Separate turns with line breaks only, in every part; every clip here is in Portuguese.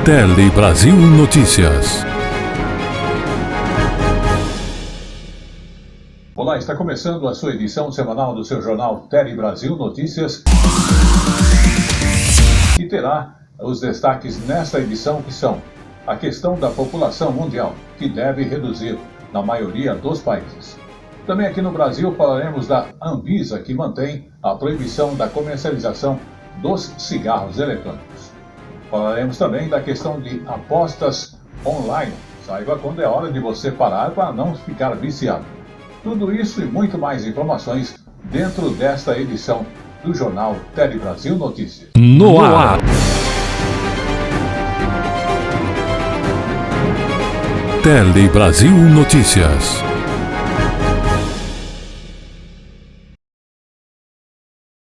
Tele Brasil Notícias.
Olá, está começando a sua edição semanal do seu jornal Tele Brasil Notícias. E terá os destaques nesta edição que são a questão da população mundial, que deve reduzir na maioria dos países. Também aqui no Brasil falaremos da Anvisa, que mantém a proibição da comercialização dos cigarros eletrônicos. Falaremos também da questão de apostas online. Saiba quando é hora de você parar para não ficar viciado. Tudo isso e muito mais informações dentro desta edição do jornal Tele Brasil Notícias.
No ar. Tele Brasil Notícias.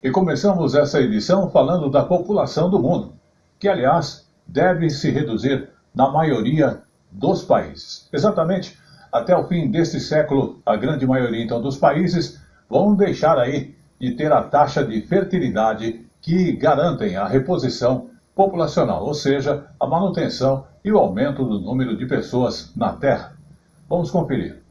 E começamos essa edição falando da população do mundo, que, aliás, deve se reduzir na maioria dos países. Exatamente, até o fim deste século, a grande maioria, então, dos países vão deixar aí de ter a taxa de fertilidade que garantem a reposição populacional, ou seja, a manutenção e o aumento do número de pessoas na Terra. Vamos conferir.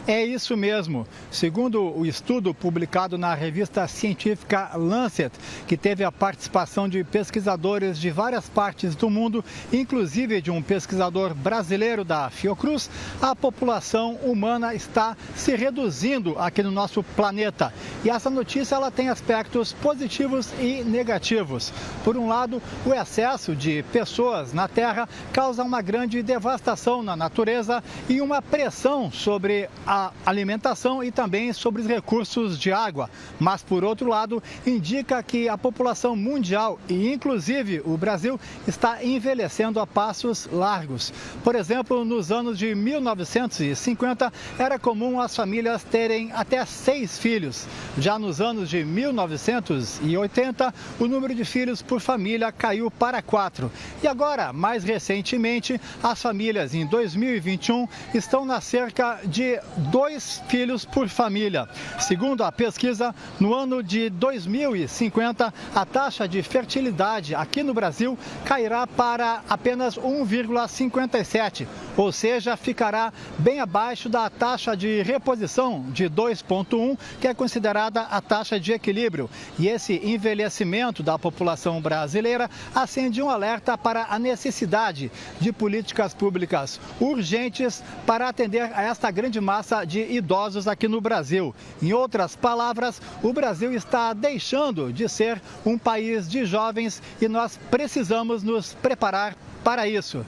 É isso mesmo. Segundo o estudo publicado na revista científica Lancet, que teve a participação de pesquisadores de várias partes do mundo, inclusive de um pesquisador brasileiro da Fiocruz, a população humana está se reduzindo aqui no nosso planeta. E essa notícia ela tem aspectos positivos e negativos. Por um lado, o excesso de pessoas na Terra causa uma grande devastação na natureza e uma pressão sobre a alimentação e também sobre os recursos de água. Mas, por outro lado, indica que a população mundial, e inclusive o Brasil, está envelhecendo a passos largos. Por exemplo, nos anos de 1950, era comum as famílias terem até 6 filhos. Já nos anos de 1980, o número de filhos por família caiu para 4. E agora, mais recentemente, as famílias em 2021 estão na cerca de 2 filhos por família. Segundo a pesquisa, no ano de 2050, a taxa de fertilidade aqui no Brasil cairá para apenas 1,57, ou seja, ficará bem abaixo da taxa de reposição de 2,1, que é considerada a taxa de equilíbrio. E esse envelhecimento da população brasileira acende um alerta para a necessidade de políticas públicas urgentes para atender a esta grande massa de idosos aqui no Brasil. Em outras palavras, o Brasil está deixando de ser um país de jovens e nós precisamos nos preparar para isso.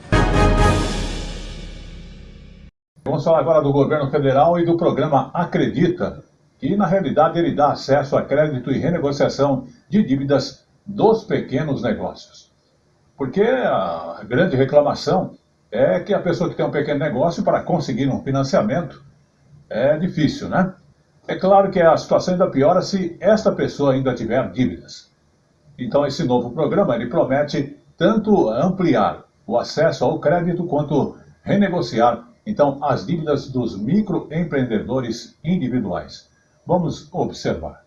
Vamos falar agora do governo federal e do programa Acredita, que na realidade ele dá acesso a crédito e renegociação de dívidas dos pequenos negócios. Porque a grande reclamação é que a pessoa que tem um pequeno negócio, para conseguir um financiamento, é difícil, né? É claro que a situação ainda piora se esta pessoa ainda tiver dívidas. Então, esse novo programa, ele promete tanto ampliar o acesso ao crédito, quanto renegociar, então, as dívidas dos microempreendedores individuais. Vamos observar.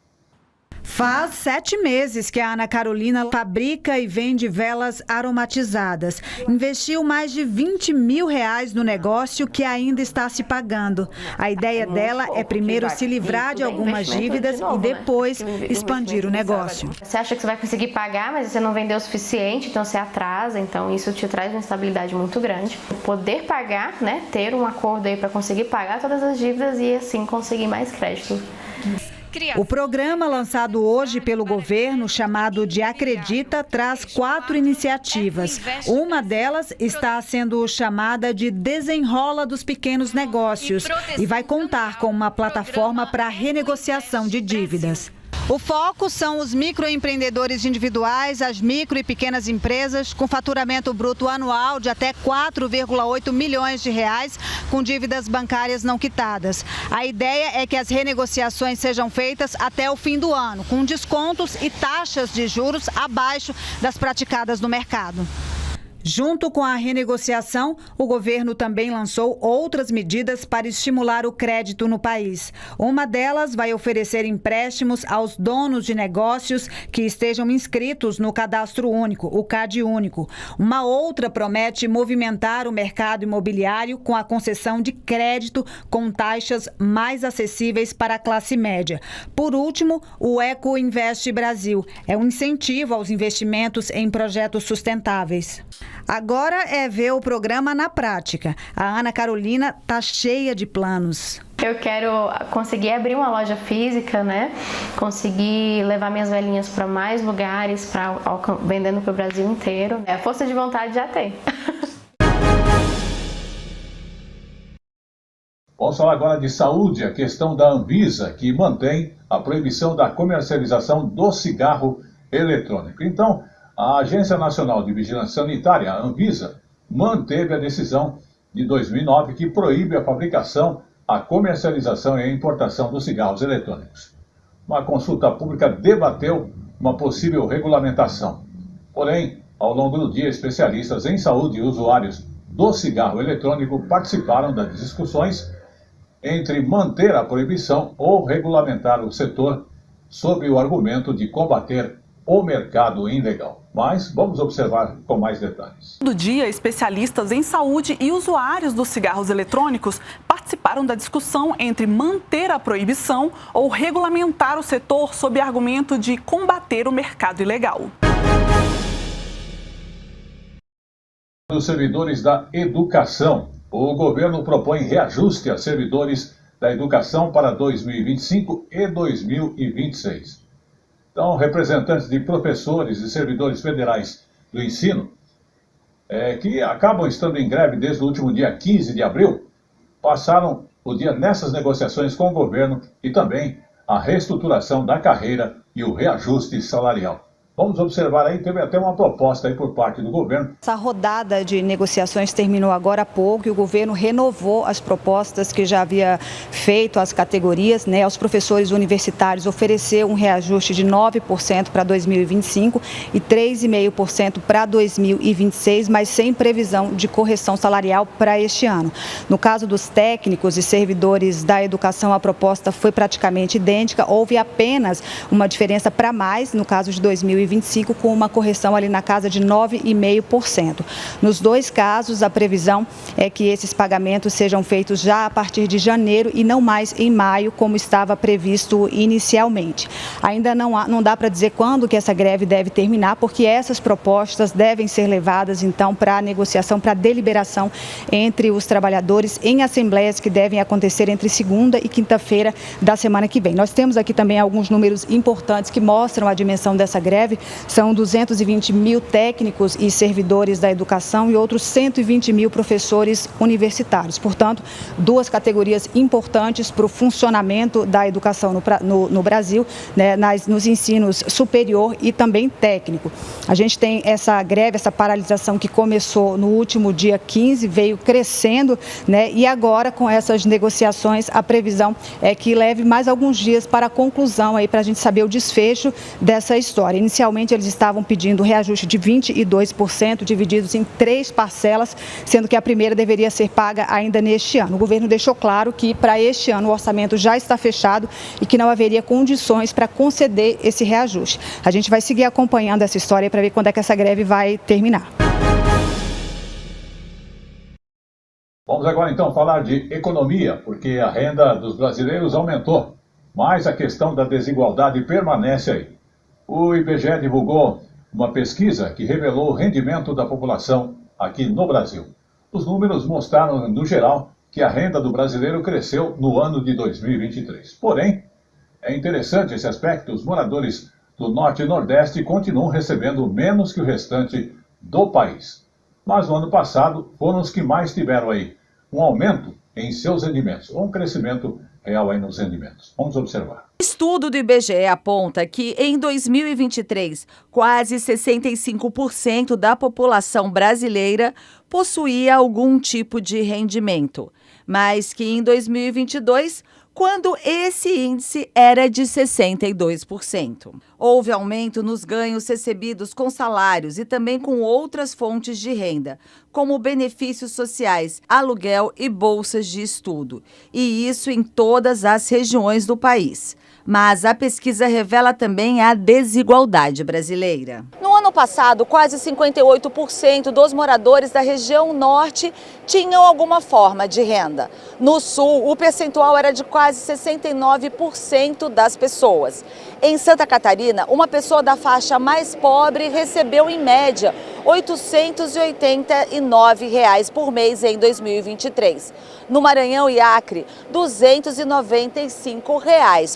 Faz 7 meses que a Ana Carolina fabrica e vende velas aromatizadas. Investiu mais de R$20 mil no negócio que ainda está se pagando. A ideia dela é primeiro se livrar de algumas dívidas e depois expandir o negócio.
Você acha que você vai conseguir pagar, mas você não vendeu o suficiente, então você atrasa, então isso te traz uma instabilidade muito grande. Poder pagar, né, ter um acordo aí para conseguir pagar todas as dívidas e assim conseguir mais crédito.
O programa lançado hoje pelo governo, chamado de Acredita, traz 4 iniciativas. Uma delas está sendo chamada de Desenrola dos Pequenos Negócios e vai contar com uma plataforma para renegociação de dívidas. O foco são os microempreendedores individuais, as micro e pequenas empresas com faturamento bruto anual de até R$4,8 milhões, com dívidas bancárias não quitadas. A ideia é que as renegociações sejam feitas até o fim do ano, com descontos e taxas de juros abaixo das praticadas no mercado. Junto com a renegociação, o governo também lançou outras medidas para estimular o crédito no país. Uma delas vai oferecer empréstimos aos donos de negócios que estejam inscritos no Cadastro Único, o CAD Único. Uma outra promete movimentar o mercado imobiliário com a concessão de crédito com taxas mais acessíveis para a classe média. Por último, o Eco Invest Brasil é um incentivo aos investimentos em projetos sustentáveis. Agora é ver o programa na prática. A Ana Carolina está cheia de planos.
Eu quero conseguir abrir uma loja física, né? Conseguir levar minhas velhinhas para mais lugares, vendendo para o Brasil inteiro. A força de vontade já tem.
Vamos falar agora de saúde, a questão da Anvisa, que mantém a proibição da comercialização do cigarro eletrônico. Então, a Agência Nacional de Vigilância Sanitária, a Anvisa, manteve a decisão de 2009 que proíbe a fabricação, a comercialização e a importação dos cigarros eletrônicos. Uma consulta pública debateu uma possível regulamentação. Porém, ao longo do dia, especialistas em saúde e usuários do cigarro eletrônico participaram das discussões entre manter a proibição ou regulamentar o setor sob o argumento de combater o mercado ilegal. Mas vamos observar com mais detalhes.
No dia, especialistas em saúde e usuários dos cigarros eletrônicos participaram da discussão entre manter a proibição ou regulamentar o setor sob argumento de combater o mercado ilegal.
Os servidores da educação. O governo propõe reajuste a servidores da educação para 2025 e 2026. Então, representantes de professores e servidores federais do ensino, que acabam estando em greve desde o último dia 15 de abril, passaram o dia nessas negociações com o governo e também a reestruturação da carreira e o reajuste salarial. Vamos observar aí, teve até uma proposta aí por parte do governo.
Essa rodada de negociações terminou agora há pouco e o governo renovou as propostas que já havia feito às categorias, né? Aos professores universitários ofereceu um reajuste de 9% para 2025 e 3,5% para 2026, mas sem previsão de correção salarial para este ano. No caso dos técnicos e servidores da educação, a proposta foi praticamente idêntica, houve apenas uma diferença para mais, no caso de 2025, com uma correção ali na casa de 9,5%. Nos dois casos, a previsão é que esses pagamentos sejam feitos já a partir de janeiro e não mais em maio, como estava previsto inicialmente. Ainda não dá para dizer quando que essa greve deve terminar, porque essas propostas devem ser levadas, então, para a negociação, para a deliberação entre os trabalhadores em assembleias que devem acontecer entre segunda e quinta-feira da semana que vem. Nós temos aqui também alguns números importantes que mostram a dimensão dessa greve. São 220 mil técnicos e servidores da educação e outros 120 mil professores universitários. Portanto, duas categorias importantes para o funcionamento da educação no Brasil, né, nos ensinos superior e também técnico. A gente tem essa greve, essa paralisação que começou no último dia 15, veio crescendo, né, e agora com essas negociações a previsão é que leve mais alguns dias para a conclusão, aí, para a gente saber o desfecho dessa história. Inicialmente, eles estavam pedindo reajuste de 22%, divididos em 3 parcelas, sendo que a primeira deveria ser paga ainda neste ano. O governo deixou claro que, para este ano, o orçamento já está fechado e que não haveria condições para conceder esse reajuste. A gente vai seguir acompanhando essa história para ver quando é que essa greve vai terminar.
Vamos agora, então, falar de economia, porque a renda dos brasileiros aumentou, mas a questão da desigualdade permanece aí. O IBGE divulgou uma pesquisa que revelou o rendimento da população aqui no Brasil. Os números mostraram, no geral, que a renda do brasileiro cresceu no ano de 2023. Porém, é interessante esse aspecto, os moradores do Norte e Nordeste continuam recebendo menos que o restante do país. Mas no ano passado foram os que mais tiveram aí um aumento em seus rendimentos, ou um crescimento real aí nos rendimentos. Vamos observar.
Estudo do IBGE aponta que, em 2023, quase 65% da população brasileira possuía algum tipo de rendimento, mas que em 2022, quando esse índice era de 62%. Houve aumento nos ganhos recebidos com salários e também com outras fontes de renda, como benefícios sociais, aluguel e bolsas de estudo. E isso em todas as regiões do país. Mas a pesquisa revela também a desigualdade brasileira. No ano passado, quase 58% dos moradores da região norte tinham alguma forma de renda. No sul, o percentual era de quase 69% das pessoas. Em Santa Catarina, uma pessoa da faixa mais pobre recebeu, em média, R$ 889 por mês em 2023. No Maranhão e Acre, R$ 295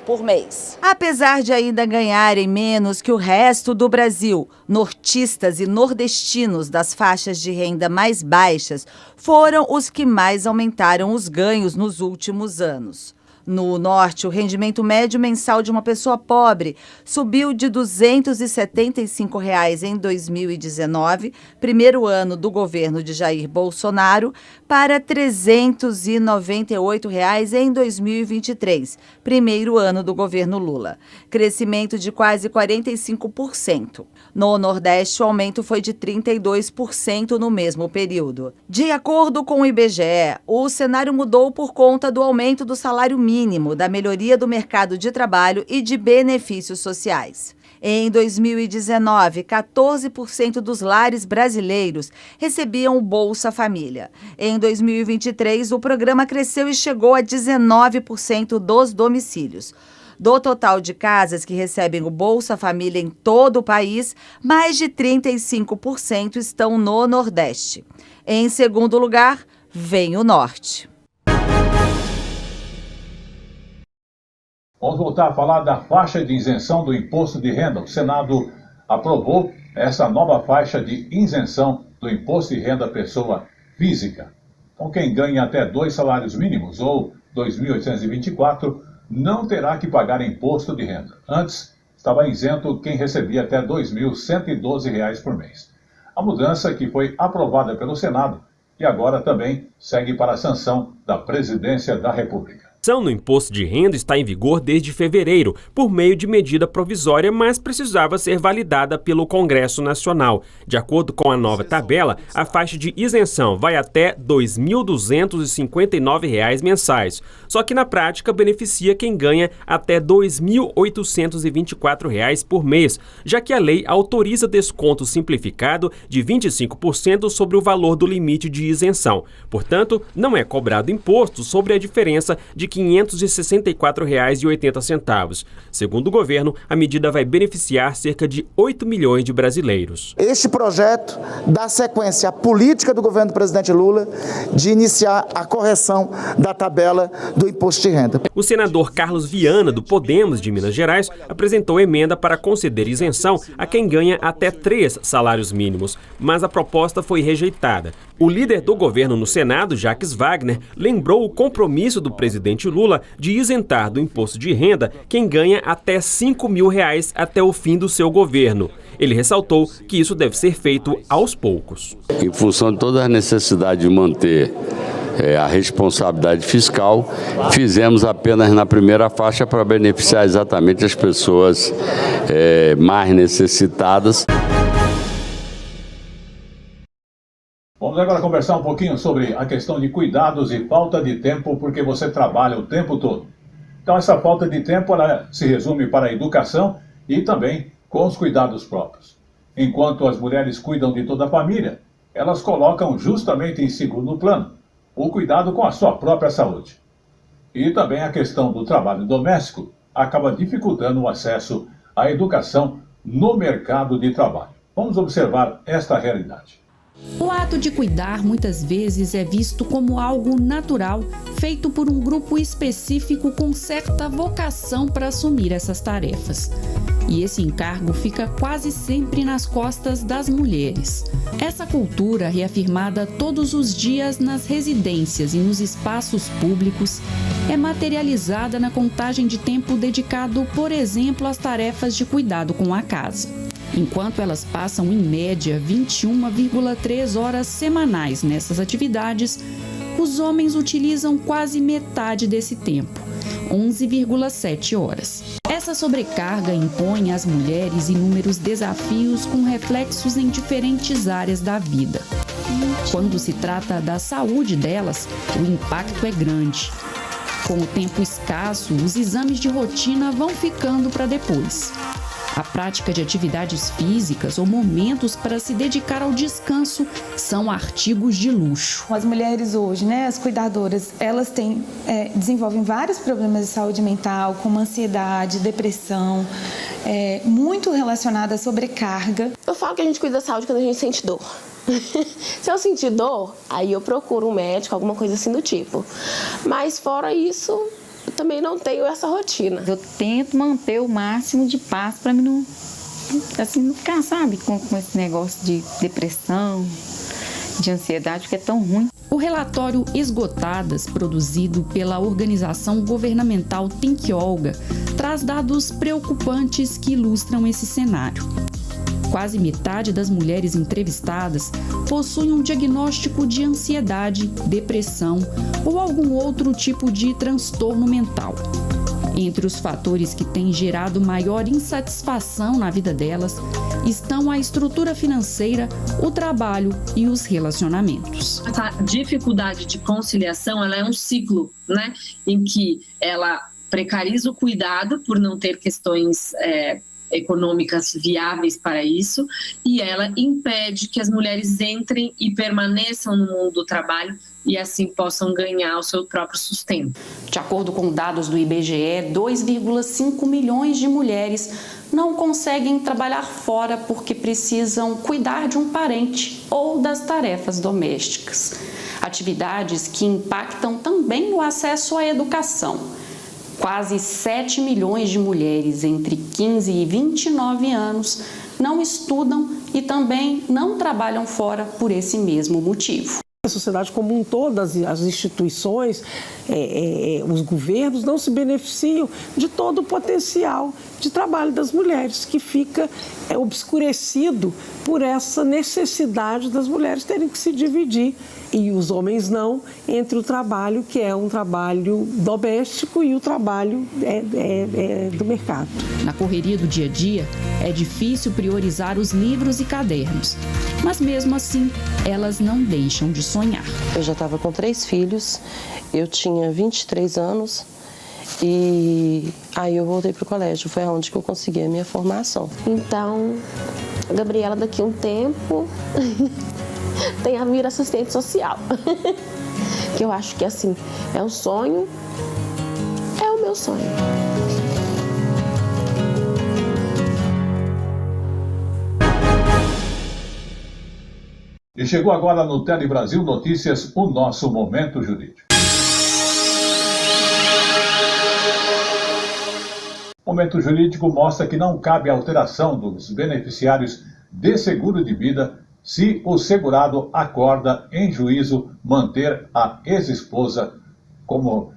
por mês. Apesar de ainda ganharem menos que o resto do Brasil, nortistas e nordestinos das faixas de renda mais baixas foram os que mais aumentaram os ganhos nos últimos anos. No norte, o rendimento médio mensal de uma pessoa pobre subiu de R$ 275 em 2019, primeiro ano do governo de Jair Bolsonaro, para R$ 398 em 2023, primeiro ano do governo Lula. Crescimento de quase 45%. No Nordeste, o aumento foi de 32% no mesmo período. De acordo com o IBGE, o cenário mudou por conta do aumento do salário mínimo, da melhoria do mercado de trabalho e de benefícios sociais. Em 2019, 14% dos lares brasileiros recebiam o Bolsa Família. Em 2023, o programa cresceu e chegou a 19% dos domicílios. Do total de casas que recebem o Bolsa Família em todo o país, mais de 35% estão no Nordeste. Em segundo lugar, vem o Norte.
Vamos voltar a falar da faixa de isenção do imposto de renda. O Senado aprovou essa nova faixa de isenção do imposto de renda pessoa física. Então, quem ganha até 2 salários mínimos, ou 2.824, não terá que pagar imposto de renda. Antes, estava isento quem recebia até R$ 2.112 por mês. A mudança, que foi aprovada pelo Senado, e agora também segue para a sanção da Presidência da República.
A isenção no imposto de renda está em vigor desde fevereiro, por meio de medida provisória, mas precisava ser validada pelo Congresso Nacional. De acordo com a nova tabela, a faixa de isenção vai até R$ 2.259 mensais. Só que na prática beneficia quem ganha até R$ 2.824 por mês, já que a lei autoriza desconto simplificado de 25% sobre o valor do limite de isenção. Portanto, não é cobrado imposto sobre a diferença de R$ 564,80. Segundo o governo, a medida vai beneficiar cerca de 8 milhões de brasileiros.
Este projeto dá sequência à política do governo do presidente Lula de iniciar a correção da tabela do imposto de renda.
O senador Carlos Viana, do Podemos de Minas Gerais, apresentou emenda para conceder isenção a quem ganha até 3 salários mínimos, mas a proposta foi rejeitada. O líder do governo no Senado, Jacques Wagner, lembrou o compromisso do presidente Lula de isentar do imposto de renda quem ganha até R$ 5 mil até o fim do seu governo. Ele ressaltou que isso deve ser feito aos poucos.
Em função de toda a necessidade de manter a responsabilidade fiscal, fizemos apenas na primeira faixa para beneficiar exatamente as pessoas mais necessitadas.
Vamos agora conversar um pouquinho sobre a questão de cuidados e falta de tempo, porque você trabalha o tempo todo. Então, essa falta de tempo ela se resume para a educação e também com os cuidados próprios. Enquanto as mulheres cuidam de toda a família, elas colocam justamente em segundo plano o cuidado com a sua própria saúde. E também a questão do trabalho doméstico acaba dificultando o acesso à educação no mercado de trabalho. Vamos observar esta realidade.
O ato de cuidar muitas vezes é visto como algo natural, feito por um grupo específico com certa vocação para assumir essas tarefas. E esse encargo fica quase sempre nas costas das mulheres. Essa cultura, reafirmada todos os dias nas residências e nos espaços públicos, é materializada na contagem de tempo dedicado, por exemplo, às tarefas de cuidado com a casa. Enquanto elas passam, em média, 21,3 horas semanais nessas atividades, os homens utilizam quase metade desse tempo, 11,7 horas. Essa sobrecarga impõe às mulheres inúmeros desafios com reflexos em diferentes áreas da vida. Quando se trata da saúde delas, o impacto é grande. Com o tempo escasso, os exames de rotina vão ficando para depois. A prática de atividades físicas ou momentos para se dedicar ao descanso são artigos de luxo.
As mulheres hoje, as cuidadoras, elas desenvolvem vários problemas de saúde mental, como ansiedade, depressão, muito relacionada à sobrecarga.
Eu falo que a gente cuida da saúde quando a gente sente dor. Se eu sentir dor, aí eu procuro um médico, alguma coisa assim do tipo. Mas fora isso, eu também não tenho essa rotina.
Eu tento manter o máximo de paz para mim não ficar, sabe, com esse negócio de depressão, de ansiedade, que é tão ruim.
O relatório Esgotadas, produzido pela organização governamental Think Olga, traz dados preocupantes que ilustram esse cenário. Quase metade das mulheres entrevistadas possui um diagnóstico de ansiedade, depressão ou algum outro tipo de transtorno mental. Entre os fatores que têm gerado maior insatisfação na vida delas estão a estrutura financeira, o trabalho e os relacionamentos.
Essa dificuldade de conciliação, ela é um ciclo, em que ela precariza o cuidado por não ter questões econômicas viáveis para isso, e ela impede que as mulheres entrem e permaneçam no mundo do trabalho e assim possam ganhar o seu próprio sustento.
De acordo com dados do IBGE, 2,5 milhões de mulheres não conseguem trabalhar fora porque precisam cuidar de um parente ou das tarefas domésticas. Atividades que impactam também no acesso à educação. Quase 7 milhões de mulheres entre 15 e 29 anos não estudam e também não trabalham fora por esse mesmo motivo.
A sociedade como um todo, as instituições, os governos não se beneficiam de todo o potencial de trabalho das mulheres, que fica obscurecido por essa necessidade das mulheres terem que se dividir, e os homens não, entre o trabalho que é um trabalho doméstico e o trabalho do mercado.
Na correria do dia a dia, é difícil priorizar os livros e cadernos, mas mesmo assim, elas não deixam de sonhar.
Eu já estava com 3 filhos, eu tinha 23 anos e aí eu voltei para o colégio, foi onde que eu consegui a minha formação.
Então, a Gabriela daqui a um tempo tem a mira assistente social, que eu acho que assim, é um sonho, é o meu sonho.
E chegou agora no Tele Brasil Notícias, o nosso Momento Jurídico. O Momento Jurídico mostra que não cabe alteração dos beneficiários de seguro de vida se o segurado acorda em juízo manter a ex-esposa como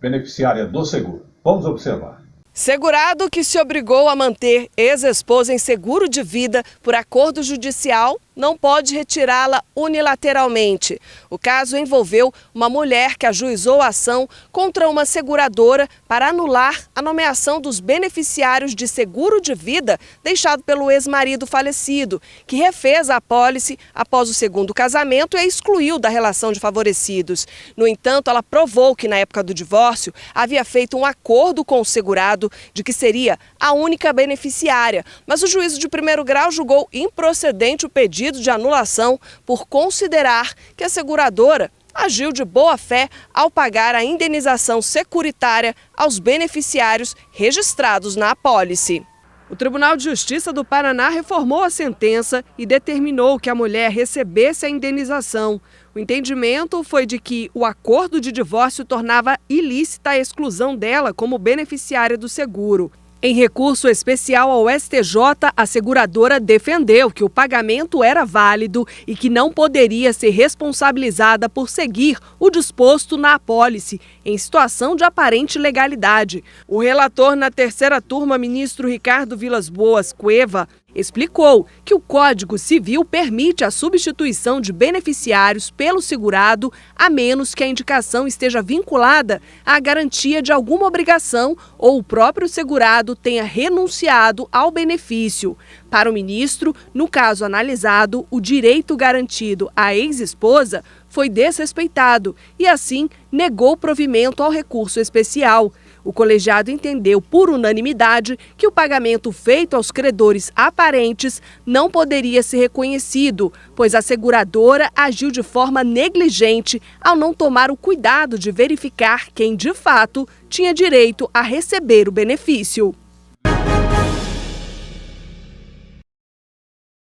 beneficiária do seguro. Vamos observar.
Segurado que se obrigou a manter ex-esposa em seguro de vida por acordo judicial não pode retirá-la unilateralmente. O caso envolveu uma mulher que ajuizou a ação contra uma seguradora para anular a nomeação dos beneficiários de seguro de vida deixado pelo ex-marido falecido, que refez a apólice após o segundo casamento e a excluiu da relação de favorecidos. No entanto, ela provou que na época do divórcio havia feito um acordo com o segurado de que seria a única beneficiária, mas o juízo de primeiro grau julgou improcedente o pedido de anulação por considerar que a seguradora agiu de boa fé ao pagar a indenização securitária aos beneficiários registrados na apólice. O Tribunal de Justiça do Paraná reformou a sentença e determinou que a mulher recebesse a indenização. O entendimento foi de que o acordo de divórcio tornava ilícita a exclusão dela como beneficiária do seguro. Em recurso especial ao STJ, a seguradora defendeu que o pagamento era válido e que não poderia ser responsabilizada por seguir o disposto na apólice, em situação de aparente legalidade. O relator na terceira turma, ministro Ricardo Vilas Boas Cueva, explicou que o Código Civil permite a substituição de beneficiários pelo segurado, a menos que a indicação esteja vinculada à garantia de alguma obrigação ou o próprio segurado tenha renunciado ao benefício. Para o ministro, no caso analisado, o direito garantido à ex-esposa foi desrespeitado e, assim, negou provimento ao recurso especial. O colegiado entendeu por unanimidade que o pagamento feito aos credores aparentes não poderia ser reconhecido, pois a seguradora agiu de forma negligente ao não tomar o cuidado de verificar quem, de fato, tinha direito a receber o benefício.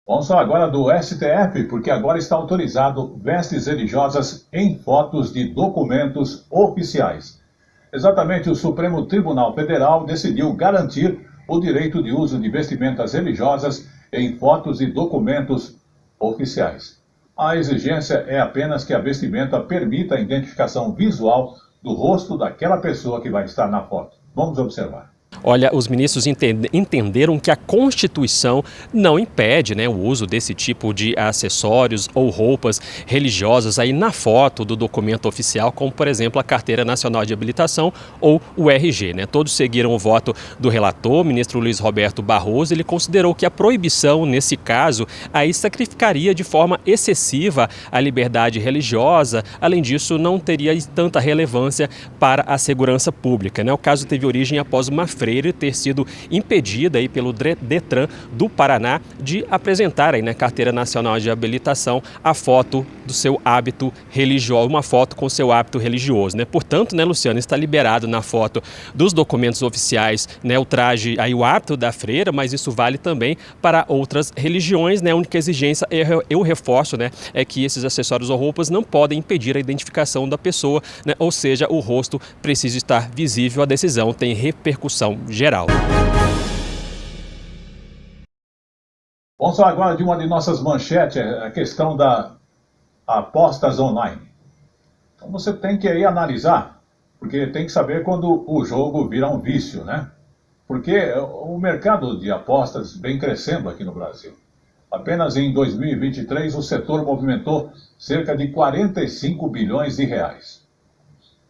Vamos falar agora do STF, porque agora está autorizado vestes religiosas em fotos de documentos oficiais. Exatamente, o Supremo Tribunal Federal decidiu garantir o direito de uso de vestimentas religiosas em fotos e documentos oficiais. A exigência é apenas que a vestimenta permita a identificação visual do rosto daquela pessoa que vai estar na foto. Vamos observar.
Olha, os ministros entenderam que a Constituição não impede, o uso desse tipo de acessórios ou roupas religiosas aí na foto do documento oficial, como, por exemplo, a Carteira Nacional de Habilitação ou o RG. Todos seguiram o voto do relator, o ministro Luiz Roberto Barroso. Ele considerou que a proibição, nesse caso, aí sacrificaria de forma excessiva a liberdade religiosa. Além disso, não teria tanta relevância para a segurança pública. O caso teve origem após uma freira ter sido impedida aí pelo Detran do Paraná de apresentar aí na Carteira Nacional de Habilitação a foto do seu hábito religioso, uma foto com seu hábito religioso. Portanto, Luciano, está liberado na foto dos documentos oficiais, o traje, aí o hábito da freira, mas isso vale também para outras religiões. A única exigência, eu reforço, é que esses acessórios ou roupas não podem impedir a identificação da pessoa, ou seja, o rosto precisa estar visível. A decisão tem repercussão geral.
Vamos falar agora de uma de nossas manchetes, a questão da apostas online. Então você tem que aí analisar, porque tem que saber quando o jogo vira um vício, Porque o mercado de apostas vem crescendo aqui no Brasil. Apenas em 2023 o setor movimentou cerca de 45 bilhões de reais.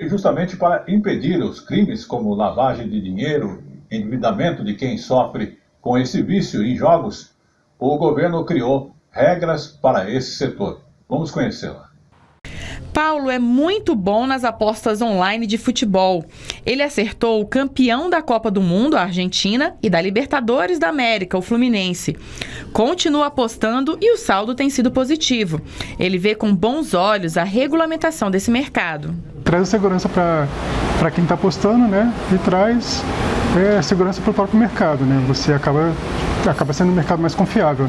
E justamente para impedir os crimes como lavagem de dinheiro, endividamento de quem sofre com esse vício em jogos, o governo criou regras para esse setor. Vamos conhecê-la.
Paulo é muito bom nas apostas online de futebol. Ele acertou o campeão da Copa do Mundo, a Argentina, e da Libertadores da América, o Fluminense. Continua apostando e o saldo tem sido positivo. Ele vê com bons olhos a regulamentação desse mercado.
Traz segurança para quem está apostando, e traz segurança para o próprio mercado. Você acaba sendo um mercado mais confiável.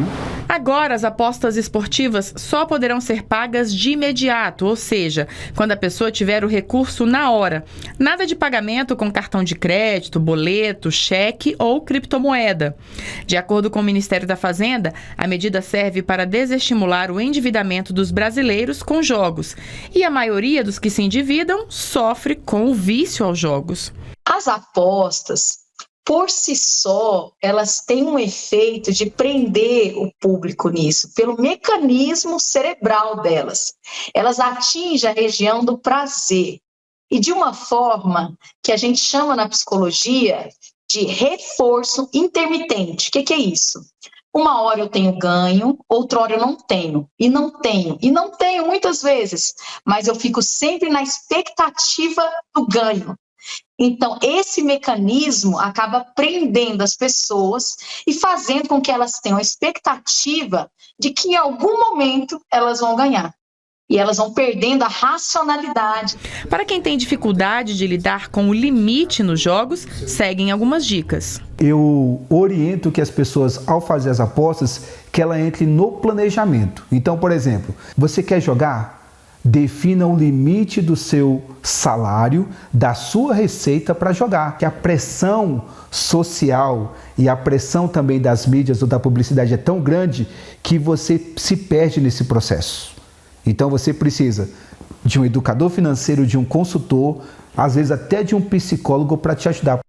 Agora, as apostas esportivas só poderão ser pagas de imediato, ou seja, quando a pessoa tiver o recurso na hora. Nada de pagamento com cartão de crédito, boleto, cheque ou criptomoeda. De acordo com o Ministério da Fazenda, a medida serve para desestimular o endividamento dos brasileiros com jogos. E a maioria dos que se endividam sofre com o vício aos jogos.
As apostas, por si só, elas têm um efeito de prender o público nisso, pelo mecanismo cerebral delas. Elas atingem a região do prazer e de uma forma que a gente chama na psicologia de reforço intermitente. O que é isso? Uma hora eu tenho ganho, outra hora eu não tenho, e não tenho muitas vezes, mas eu fico sempre na expectativa do ganho. Então, esse mecanismo acaba prendendo as pessoas e fazendo com que elas tenham a expectativa de que em algum momento elas vão ganhar. E elas vão perdendo a racionalidade.
Para quem tem dificuldade de lidar com o limite nos jogos, seguem algumas dicas.
Eu oriento que as pessoas, ao fazer as apostas, que ela entre no planejamento. Então, por exemplo, você quer jogar? Defina o limite do seu salário, da sua receita para jogar. Que a pressão social e a pressão também das mídias ou da publicidade é tão grande que você se perde nesse processo. Então você precisa de um educador financeiro, de um consultor, às vezes até de um psicólogo para te ajudar.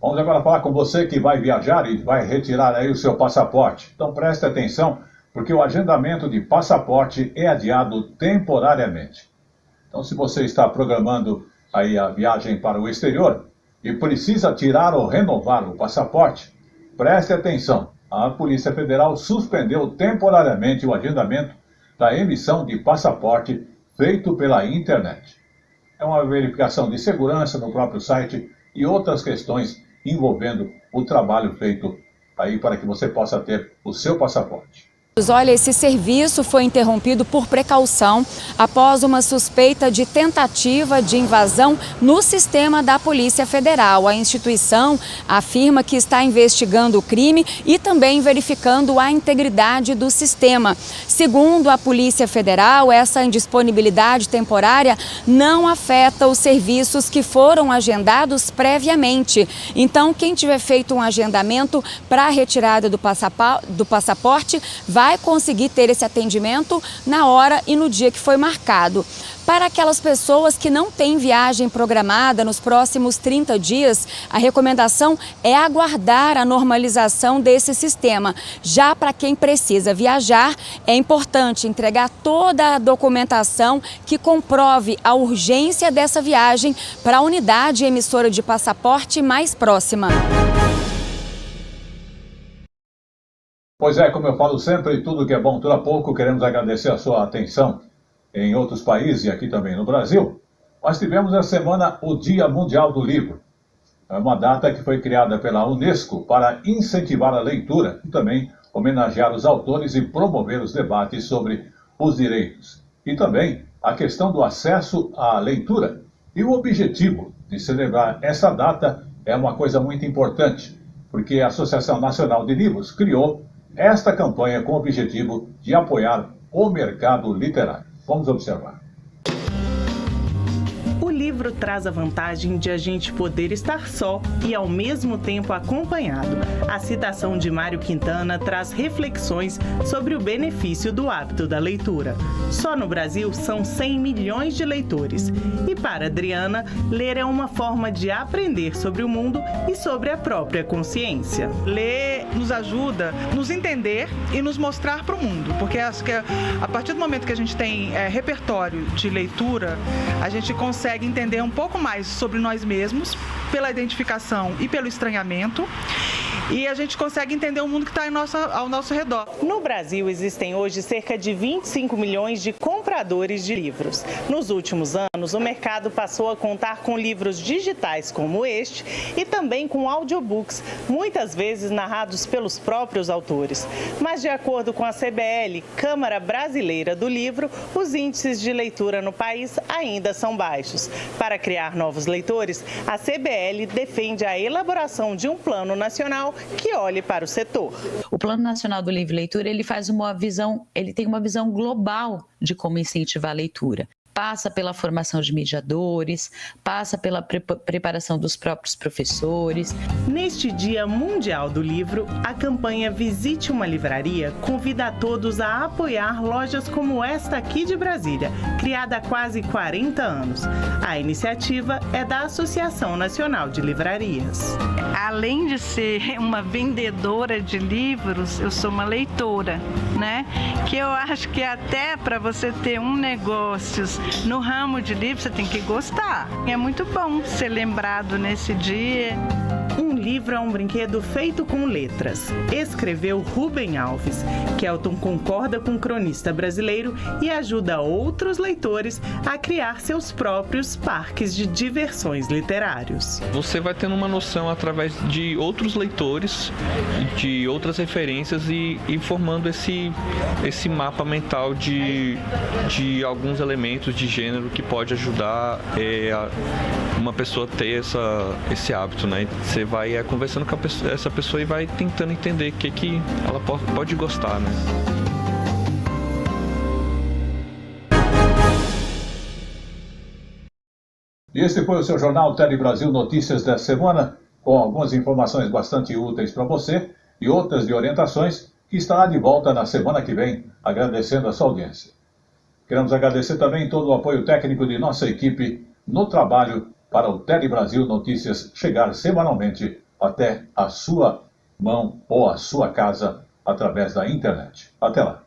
Vamos agora falar com você que vai viajar e vai retirar aí o seu passaporte. Então preste atenção, porque o agendamento de passaporte é adiado temporariamente. Então se você está programando aí a viagem para o exterior e precisa tirar ou renovar o passaporte, preste atenção. A Polícia Federal suspendeu temporariamente o agendamento da emissão de passaporte feito pela internet. É uma verificação de segurança no próprio site e outras questões envolvendo o trabalho feito aí para que você possa ter o seu passaporte.
Olha, esse serviço foi interrompido por precaução após uma suspeita de tentativa de invasão no sistema da Polícia Federal. A instituição afirma que está investigando o crime e também verificando a integridade do sistema. Segundo a Polícia Federal, essa indisponibilidade temporária não afeta os serviços que foram agendados previamente. Então, quem tiver feito um agendamento para a retirada do passaporte vai conseguir ter esse atendimento na hora e no dia que foi marcado. Para aquelas pessoas que não têm viagem programada nos próximos 30 dias, a recomendação é aguardar a normalização desse sistema. Já para quem precisa viajar, é importante entregar toda a documentação que comprove a urgência dessa viagem para a unidade emissora de passaporte mais próxima.
Pois é, como eu falo sempre, tudo que é bom dura pouco. Queremos agradecer a sua atenção em outros países e aqui também no Brasil. Nós tivemos essa semana o Dia Mundial do Livro. É uma data que foi criada pela Unesco para incentivar a leitura e também homenagear os autores e promover os debates sobre os direitos. E também a questão do acesso à leitura. E o objetivo de celebrar essa data é uma coisa muito importante, porque a Associação Nacional de Livros criou esta campanha com o objetivo de apoiar o mercado literário. Vamos observar.
O livro traz a vantagem de a gente poder estar só e ao mesmo tempo acompanhado. A citação de Mário Quintana traz reflexões sobre o benefício do hábito da leitura. Só no Brasil são 100 milhões de leitores. E para Adriana, ler é uma forma de aprender sobre o mundo e sobre a própria consciência.
Ler nos ajuda a nos entender e nos mostrar para o mundo, porque acho que a partir do momento que a gente tem repertório de leitura, a gente consegue entender um pouco mais sobre nós mesmos, pela identificação e pelo estranhamento, e a gente consegue entender o mundo que está ao nosso redor.
No Brasil, existem hoje cerca de 25 milhões de compradores de livros. Nos últimos anos, o mercado passou a contar com livros digitais como este e também com audiobooks, muitas vezes narrados pelos próprios autores. Mas, de acordo com a CBL, Câmara Brasileira do Livro, os índices de leitura no país ainda são baixos. Para criar novos leitores, a CBL defende a elaboração de um plano nacional que olhe para o setor.
O Plano Nacional do Livro e Leitura, ele tem uma visão global de como incentivar a leitura. Passa pela formação de mediadores, passa pela preparação dos próprios professores.
Neste Dia Mundial do Livro, a campanha Visite uma Livraria convida a todos a apoiar lojas como esta aqui de Brasília, criada há quase 40 anos. A iniciativa é da Associação Nacional de Livrarias.
Além de ser uma vendedora de livros, eu sou uma leitora, né? Que eu acho que até para você ter um negócio no ramo de livros, você tem que gostar. É muito bom ser lembrado nesse dia.
Um livro é um brinquedo feito com letras, escreveu Rubem Alves. Kelton concorda com o cronista brasileiro e ajuda outros leitores a criar seus próprios parques de diversões literários.
Você vai tendo uma noção através de outros leitores, de outras referências e formando esse mapa mental de alguns elementos de gênero que pode ajudar uma pessoa a ter esse hábito, né? Você vai conversando com essa pessoa e vai tentando entender o que ela pode gostar, né?
E esse foi o seu jornal Tele Brasil Notícias da semana, com algumas informações bastante úteis para você e outras de orientações, que estará de volta na semana que vem, agradecendo a sua audiência. Queremos agradecer também todo o apoio técnico de nossa equipe no trabalho para o Tele Brasil Notícias chegar semanalmente até a sua mão ou a sua casa através da internet. Até lá.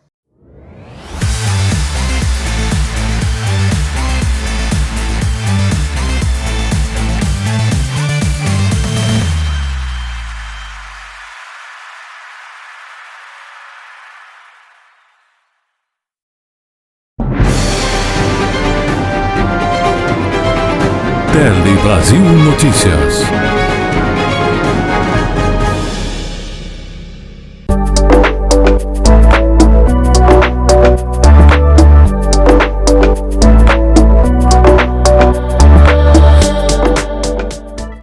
Tele Brasil Notícias.